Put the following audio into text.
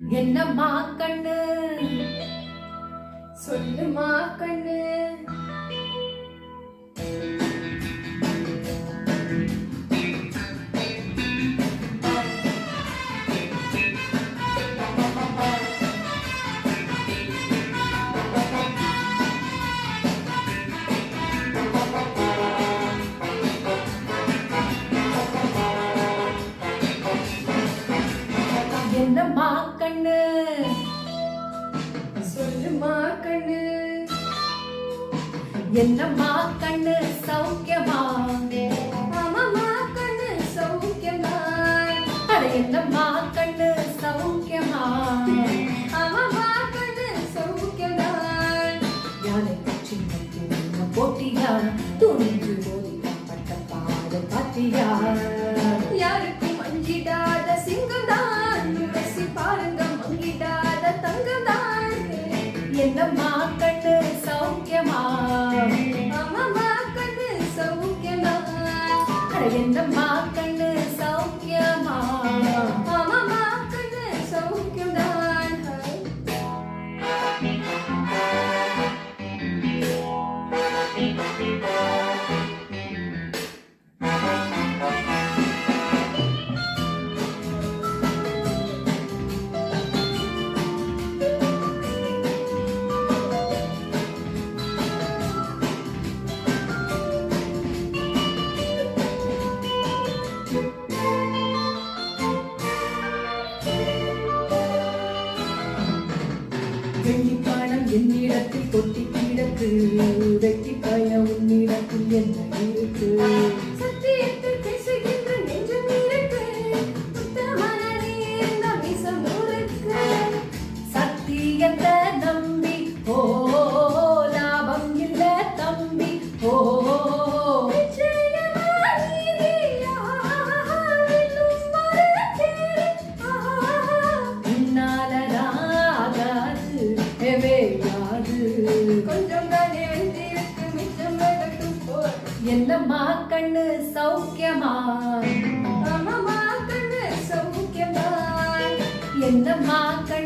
என்னம்மா கண்ணு சொல்லுமா கண்ணு. என்னம்மா கண்ணு சொல்லுமா கண்ணு. என்னம்மா கண்ணு சௌக்கியமா? ஆமாமா கண்ணு சௌக்கியம்தான். அட என்னம்மா கண்ணு சௌக்கியமா? ஆமாமா கண்ணு சௌக்கியம்தான். யானை சின்ன பூனை போட்டியா துணிஞ்சு மோதிதான் பட்ட பாடு பாத்தியா? யாருக்கும் அஞ்சிடாத சிங்கம்தான். உரசி பாருங்க மங்கிடாத தங்கம்தான். என்னம்மா கண்ணு சௌக்கியமா? ஆமாமா கண்ணு சௌக்கியம்தான். அட என்னம்மா கண்ணு சௌக்கியமா? ஆமாமா கண்ணு சௌக்கியம்தான். வெள்ளிப்பானம் என்னிடத்தில் கொட்டி கிடக்கு, வெட்டி பய உன்னிடத்தில் என்ன இருக்கு? சத்தியத்தில் பேசுகின்ற நெஞ்சம் இருக்கு. உத்தமன நீர்ந்த மீசம் ஊருக்கு. சத்தியத்தை நம்பி ஓ லாபம் இல்ல தம்பி ஓ நிச்சயமா நீதியா இன்னும் ஒரு தேடி. உன்னாலதாகாது எவையாது. கொஞ்சம் தானே வெந்திருக்கு மிச்சம் வரட்டும் போல். என்னம்மா கண்ணு சௌக்கியமா? ஆமாமா கண்ணு சௌக்கியம்தான். என்னம்மா கண்ணு